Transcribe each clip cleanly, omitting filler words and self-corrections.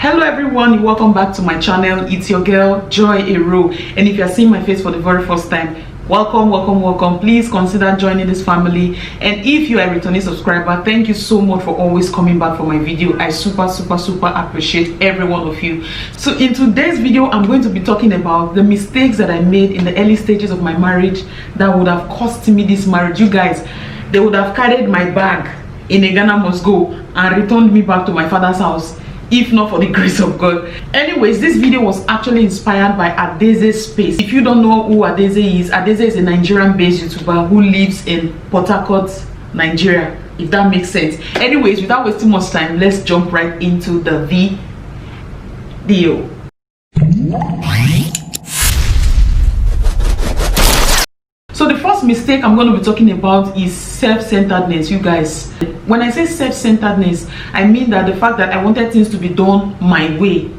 Hello everyone, welcome back to my channel. It's your girl Joy Ero, and if you're seeing my face for the very first time, welcome. Please consider joining this family, and if you are a returning subscriber, thank you so much for always coming back for my video. I super appreciate every one of you. So in today's video, I'm going to be talking about the mistakes that I made in the early stages of my marriage that would have cost me this marriage. You guys, they would have carried my bag in a Ghana must go and returned me back to my father's house if not for the grace of God. Anyways, this video was actually inspired by Adeze Space. If you don't know who Adeze is a Nigerian based YouTuber who lives in Port Harcourt, Nigeria, if that makes sense. Anyways, without wasting much time, let's jump right into the video. So the first mistake I'm going to be talking about is self-centeredness, you guys. When I say self-centeredness, I mean that the fact that I wanted things to be done my way,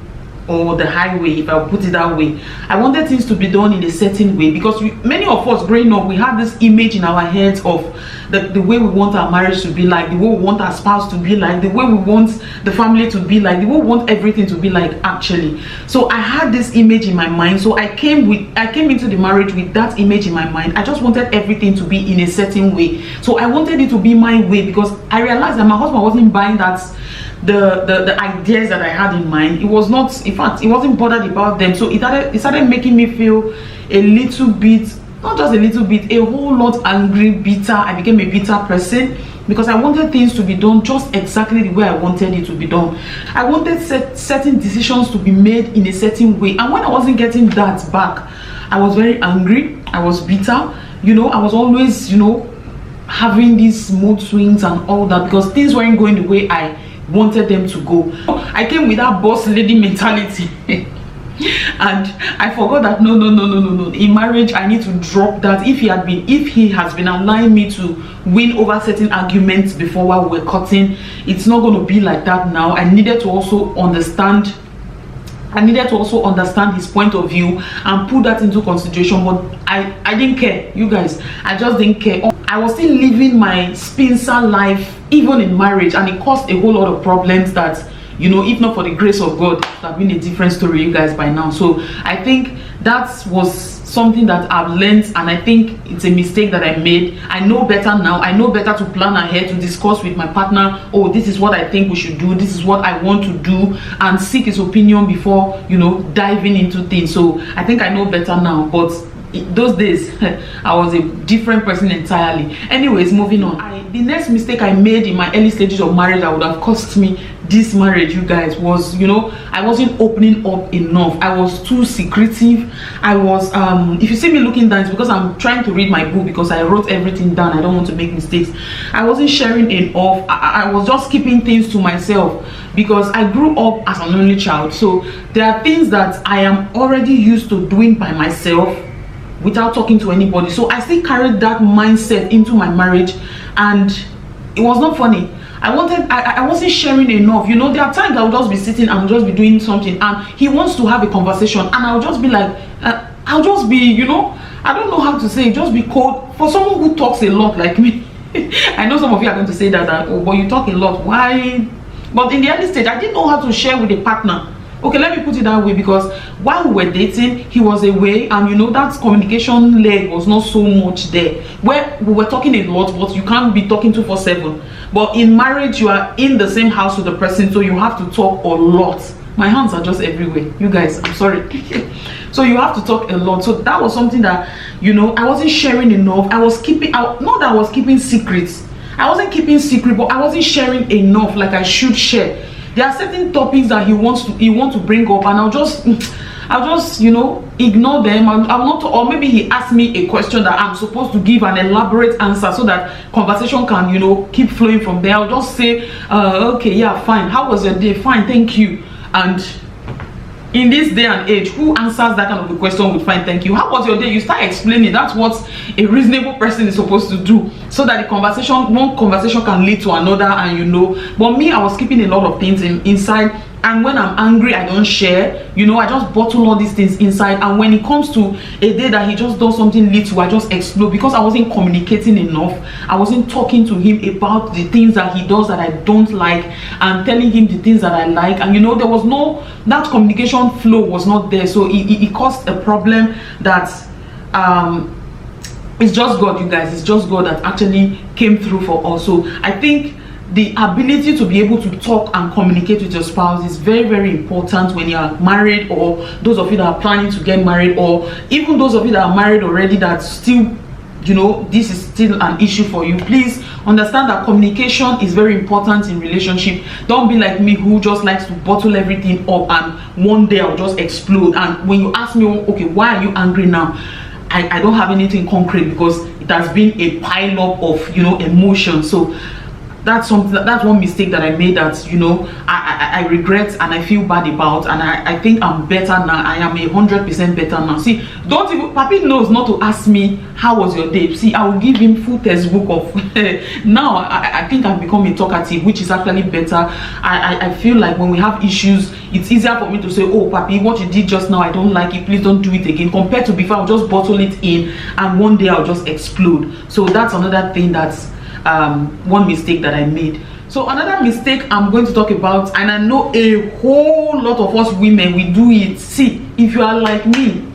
or the highway, if I put it that way. I wanted things to be done in a certain way because many of us growing up, we had this image in our heads of the way we want our marriage to be like, the way we want our spouse to be like, the way we want the family to be like, the way we want everything to be like actually. So I had this image in my mind, so I came into the marriage with that image in my mind. I just wanted everything to be in a certain way. So I wanted it to be my way because I realized that my husband wasn't buying that the ideas that I had in mind. It was not, in fact, he wasn't bothered about them. So it started making me feel a little bit, not just a little bit, a whole lot angry, bitter. I became a bitter person because I wanted things to be done just exactly the way I wanted it to be done. I wanted certain decisions to be made in a certain way, and when I wasn't getting that back, I was very angry. I was bitter. You know, I was always, you know, having these mood swings and all that because things weren't going the way I wanted them to go. I came with that boss lady mentality and I forgot that no, in marriage I need to drop that. If he has been allowing me to win over certain arguments before while we're cutting, it's not going to be like that now. I needed to also understand his point of view and put that into consideration, but I didn't care, you guys. I just didn't care. I was still living my spinster life even in marriage, and it caused a whole lot of problems that, you know, if not for the grace of God, it would have been a different story, you guys, by now. So I think that was something that I've learned, and I think it's a mistake that I made. I know better now. I know better to plan ahead, to discuss with my partner, oh, this is what I think we should do, this is what I want to do, and seek his opinion before, you know, diving into things. So I think I know better now, but those days I was a different person entirely. Anyways, moving on. The next mistake I made in my early stages of marriage that would have cost me this marriage, you guys, was, you know, I wasn't opening up enough. I was too secretive. I was if you see me looking down, it's because I'm trying to read my book, because I wrote everything down. I don't want to make mistakes. I wasn't sharing enough. I was just keeping things to myself because I grew up as an only child. So there are things that I am already used to doing by myself without talking to anybody. So I still carried that mindset into my marriage, and it was not funny. I wasn't sharing enough. You know, there are times I would just be sitting and just be doing something, and he wants to have a conversation, and I'll just be like, I'll just be, you know, I don't know how to say it, just be cold. For someone who talks a lot like me, I know some of you are going to say that oh, but you talk a lot, why? But in the early stage, I didn't know how to share with a partner. Okay, let me put it that way, because while we were dating, he was away, and you know, that communication leg was not so much there. Where we were talking a lot, but you can't be talking 24/7. But in marriage, you are in the same house with the person, so you have to talk a lot. My hands are just everywhere, you guys, I'm sorry. So you have to talk a lot. So that was something that, you know, I wasn't sharing enough. I was keeping, not that I was keeping secrets. I wasn't keeping secret, but I wasn't sharing enough like I should share. There are certain topics that he wants to bring up, and I'll just you know, ignore them. I'm not, or maybe he asked me a question that I'm supposed to give an elaborate answer so that conversation can, you know, keep flowing from there. I'll just say, okay, yeah, fine. How was your day? Fine, thank you. And in this day and age, who answers that kind of a question with fine, thank you? How was your day? You start explaining. That's what a reasonable person is supposed to do, so that the conversation, one conversation can lead to another, and you know. But me, I was keeping a lot of things inside And when I'm angry, I don't share. You know, I just bottle all these things inside. And when it comes to a day that he just does something little, I just explode, because I wasn't communicating enough. I wasn't talking to him about the things that he does that I don't like, and telling him the things that I like. And you know, there was no, that communication flow was not there. So it caused a problem that it's just God, you guys. It's just God that actually came through for us. So I think the ability to be able to talk and communicate with your spouse is very, very important when you are married, or those of you that are planning to get married, or even those of you that are married already that still, you know, this is still an issue for you. Please understand that communication is very important in relationship. Don't be like me, who just likes to bottle everything up, and one day I'll just explode. And when you ask me, okay, why are you angry now, I don't have anything concrete, because it has been a pile up of, you know, emotion. So that's something, that's one mistake that I made, that, you know, I regret and I feel bad about, and I think I'm better now. I am 100% better now. See, don't even, Papi knows not to ask me how was your day. See, I will give him full textbook of now I think I've become a talkative, which is actually better. I feel like when we have issues, it's easier for me to say, oh Papi, what you did just now, I don't like it, please don't do it again, compared to before I'll just bottle it in and one day I'll just explode. So that's another thing, that's one mistake that I made. So another mistake I'm going to talk about, and I know a whole lot of us women, we do it. See, if you are like me,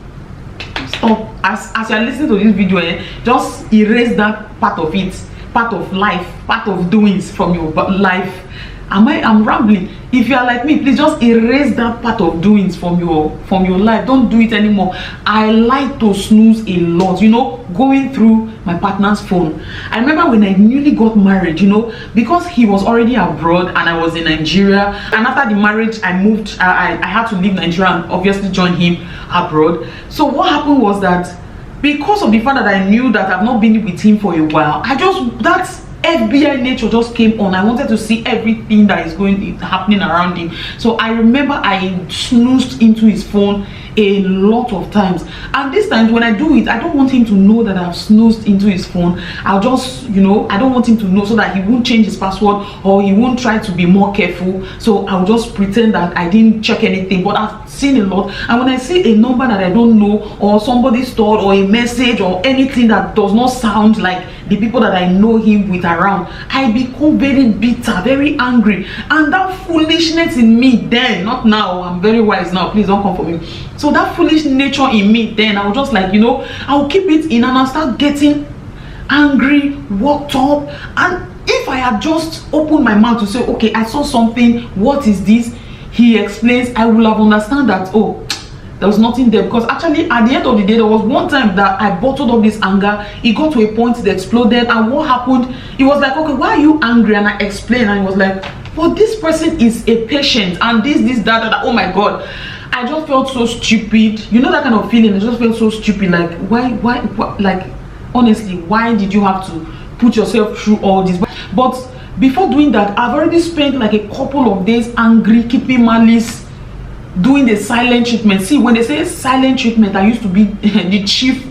stop. As you're listening to this video, just erase that part of it, part of life, part of doings from your life. I'm rambling. If you are like me, please just erase that part of doings from your life. Don't do it anymore. I like to snooze a lot, you know, going through my partner's phone. I remember when I newly got married, you know, because he was already abroad and I was in Nigeria, and after the marriage I moved, I had to leave Nigeria and obviously join him abroad. So what happened was that, because of the fact that I knew that I've not been with him for a while, that's FBI nature just came on. I wanted to see everything that is happening around him. So I remember I snoozed into his phone a lot of times, and this time when I do it, I don't want him to know that I've snoozed into his phone. I'll just, you know, I don't want him to know, so that he won't change his password or he won't try to be more careful. So I'll just pretend that I didn't check anything. But I've seen a lot, and when I see a number that I don't know, or somebody stored, or a message, or anything that does not sound like the people that I know him with around, I become very bitter, very angry. And that foolishness in me then, not now, I'm very wise now, please don't come for me. So that foolish nature in me then, I was just like, you know, I'll keep it in, and I'll start getting angry, worked up. And if I had just opened my mouth to say, okay, I saw something, what is this, he explains, I will have understand that, oh, there was nothing there. Because actually at the end of the day, there was one time that I bottled up this anger. It got to a point it exploded, and what happened, it was like, okay, why are you angry? And I explained, and it was like, well, this person is a patient, and this that. Oh my god, I just felt so stupid. You know that kind of feeling? I just felt so stupid. Like, why like, honestly, why did you have to put yourself through all this? But before doing that, I've already spent like a couple of days angry, keeping malice, doing the silent treatment. See, when they say silent treatment, I used to be the chief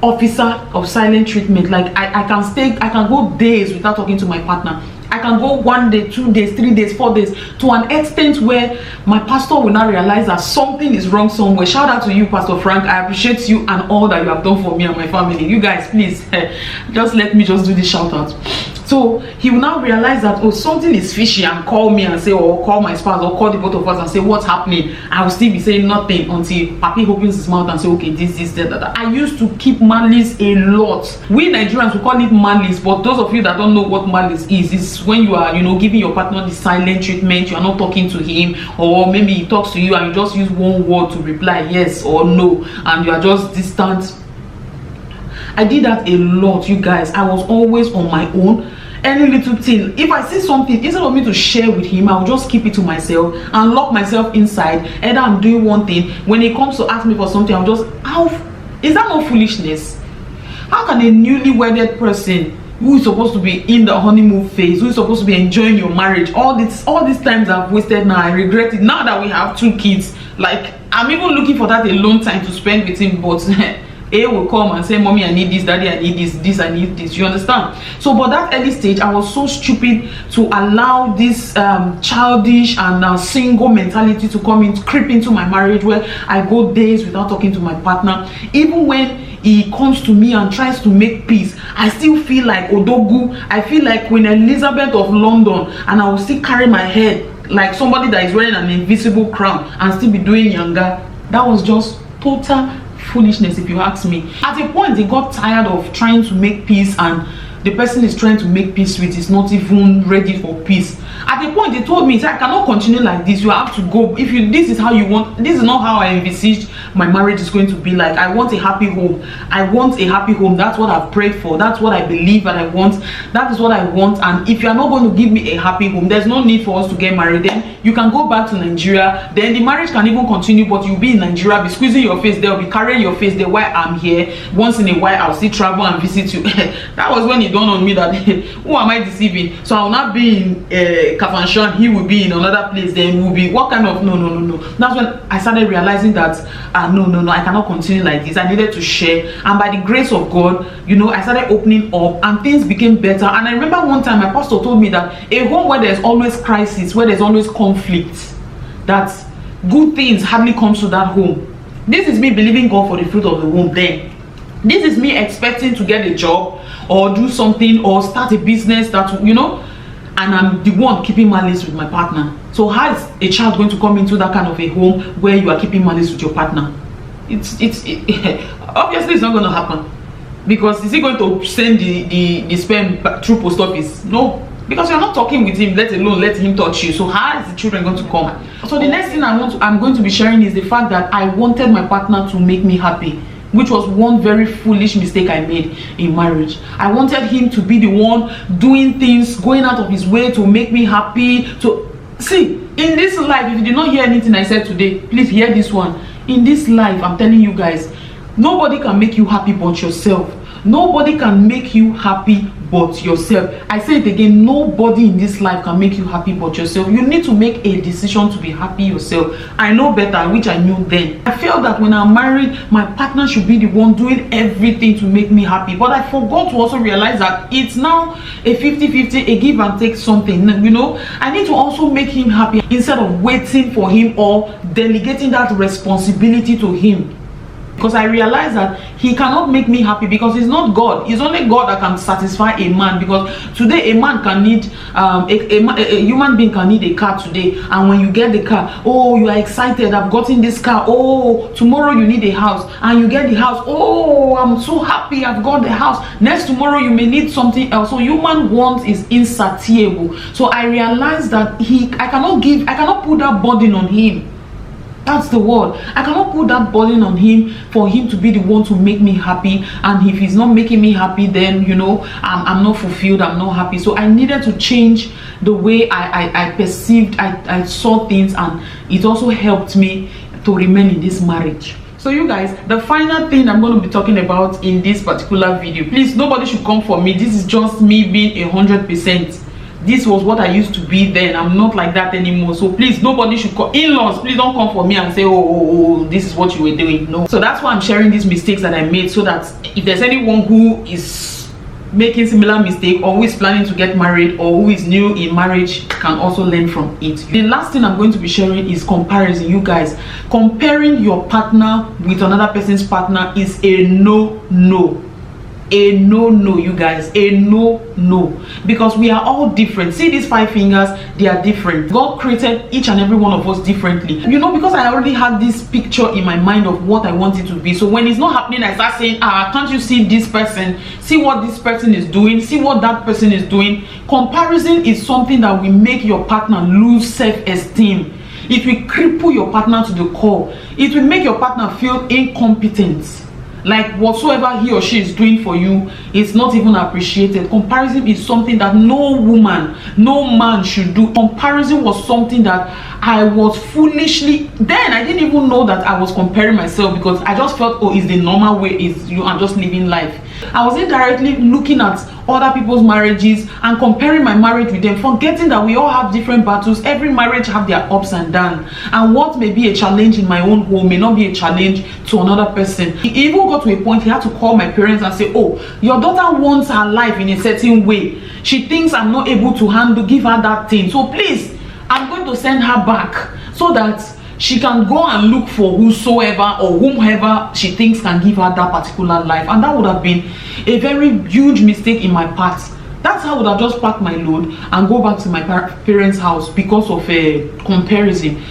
officer of silent treatment. Like, I can go days without talking to my partner. I can go 1 day, 2 days, 3 days, 4 days, to an extent where my pastor will now realize that something is wrong somewhere. Shout out to you, Pastor Frank. I appreciate you and all that you have done for me and my family. You guys, please, just let me just do this shout out. So he will now realize that, oh, something is fishy, and call me and say, or call my spouse, or call the both of us and say, what's happening? I will still be saying nothing until Papi opens his mouth and say, okay, this, that. I used to keep malice a lot. We Nigerians, we call it malice, but those of you that don't know what malice is when you are, you know, giving your partner the silent treatment. You are not talking to him, or maybe he talks to you and you just use one word to reply yes or no, and you are just distant. I did that a lot, you guys. I was always on my own. Any little thing, if I see something, instead of me to share with him, I'll just keep it to myself and lock myself inside. Either I'm doing one thing, when he comes to ask me for something, I'll just, is that not foolishness? How can a newly wedded person who is supposed to be in the honeymoon phase, who is supposed to be enjoying your marriage, all these times I've wasted now, I regret it now that we have 2 kids. Like, I'm even looking for that alone time to spend with him, but A will come and say, mommy, I need this, daddy, I need this, I need this. You understand? So, but that early stage, I was so stupid to allow this childish and single mentality to creep into my marriage, where I go days without talking to my partner. Even when he comes to me and tries to make peace, I still feel like Odogu. I feel like Queen Elizabeth of London, and I will still carry my head like somebody that is wearing an invisible crown and still be doing younger. That was just total foolishness, if you ask me. At a point, they got tired of trying to make peace, and the person is trying to make peace with is not even ready for peace. At a point, they told me, I cannot continue like this. You have to go. If you, this is how you want, this is not how I envisaged my marriage is going to be like. I want a happy home. I want a happy home. That's what I've prayed for. That's what I believe that I want. That is what I want. And if you are not going to give me a happy home, there's no need for us to get married. Then you can go back to Nigeria. Then the marriage can even continue, but you'll be in Nigeria, be squeezing your face. They'll be carrying your face there while I'm here. Once in a while, I'll still travel and visit you. That was when it dawned on me that who am I deceiving? So I will not be in Kafanshan. He will be in another place. Then we'll be, what kind of no. That's when I started realizing that no, I cannot continue like this. I needed to share, and by the grace of God, you know, I started opening up and things became better. And I remember one time my pastor told me that a home where there's always crisis, where there's always conflict, that good things hardly comes to that home. This is me believing God for the fruit of the womb. Then this is me expecting to get a job or do something or start a business that, you know, and I'm the one keeping malice with my partner. So how is a child going to come into that kind of a home where you are keeping malice with your partner? Obviously it's not going to happen. Because is he going to send the sperm through post office? No, because you're not talking with him, let alone let him touch you. So how is the children going to come? So the next thing I'm going to be sharing is the fact that I wanted my partner to make me happy, which was one very foolish mistake I made in marriage. I wanted him to be the one doing things, going out of his way to make me happy. To see, in this life, if you did not hear anything I said today, please hear this one. In this life, I'm telling you guys, nobody can make you happy but yourself. Nobody can make you happy but yourself. I say it again, nobody in this life can make you happy but yourself. You need to make a decision to be happy yourself. I know better, which I knew then. I felt that when I'm married, my partner should be the one doing everything to make me happy. But I forgot to also realize that it's now a 50-50, a give and take something. You know, I need to also make him happy instead of waiting for him or delegating that responsibility to him. Because I realize that he cannot make me happy because he's not God. It's only God that can satisfy a man. Because today a man can need a human being can need a car today, and when you get the car, oh, you are excited, I've gotten this car. Oh, tomorrow you need a house and you get the house. Oh, I'm so happy, I've got the house. Next tomorrow you may need something else. So human want is insatiable. So I realized that I cannot put that burden on him. That's the word. I cannot put that burden on him for him to be the one to make me happy. And if he's not making me happy, then, you know, I'm not fulfilled, I'm not happy. So I needed to change the way I perceived, I saw things, and it also helped me to remain in this marriage. So you guys, the final thing I'm going to be talking about in this particular video, please, nobody should come for me. This is just me being 100%. This was what I used to be then. I'm not like that anymore. So please, nobody should come. In-laws, please don't come for me and say, oh, this is what you were doing. No. So that's why I'm sharing these mistakes that I made, so that if there's anyone who is making similar mistake, or who is planning to get married, or who is new in marriage, can also learn from it. The last thing I'm going to be sharing is comparison. You guys, comparing your partner with another person's partner is a no, you guys, a no, because we are all different. See these 5 fingers, they are different. God created each and every one of us differently, you know, because I already had this picture in my mind of what I want it to be. So when it's not happening, I start saying, can't you see this person, see what this person is doing, see what that person is doing. Comparison is something that will make your partner lose self-esteem. It will cripple your partner to the core. It will make your partner feel incompetent. Like whatsoever he or she is doing for you is not even appreciated. Comparison is something that no woman, no man should do. Comparison was something that I was foolishly, then I didn't even know that I was comparing myself, because I just felt, oh, it's the normal way, is you are just living life. I was indirectly looking at other people's marriages and comparing my marriage with them, forgetting that we all have different battles. Every marriage have their ups and downs, and what may be a challenge in my own home may not be a challenge to another person. He even got to a point he had to call my parents and say, oh, your daughter wants her life in a certain way. She thinks I'm not able to give her that thing, so please, I'm going to send her back so that she can go and look for whosoever or whomever she thinks can give her that particular life. And that would have been a very huge mistake in my part. That's how I would have just packed my load and go back to my parents' house because of a comparison.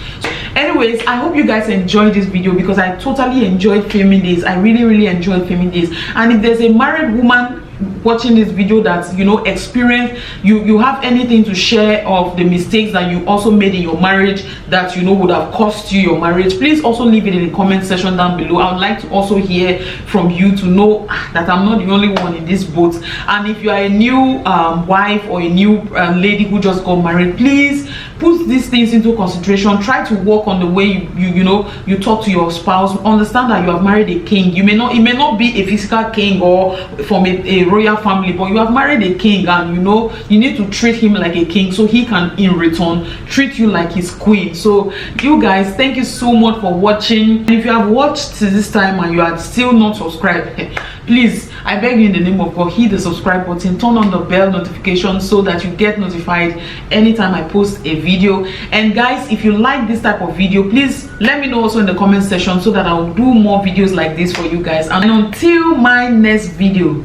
Anyways, I hope you guys enjoyed this video, because I totally enjoyed filming this. I really enjoyed filming this. And if there's a married woman watching this video that experience, you have anything to share of the mistakes that you also made in your marriage that would have cost you your marriage, please also leave it in the comment section down below. I would like to also hear from you to know that I'm not the only one in this boat. And if you are a new wife or a new lady who just got married, please put these things into consideration. Try to work on the way you talk to your spouse. Understand that you have married a king. It may not be a physical king or from a royal family, but you have married a king, and you need to treat him like a king so he can in return treat you like his queen. So you guys, thank you so much for watching. And if you have watched to this time and you are still not subscribed, please, I beg you in the name of God, hit the subscribe button, turn on the bell notification so that you get notified anytime I post a video. And guys, if you like this type of video, please let me know also in the comment section so that I'll do more videos like this for you guys. And until my next video,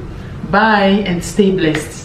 bye and stay blessed.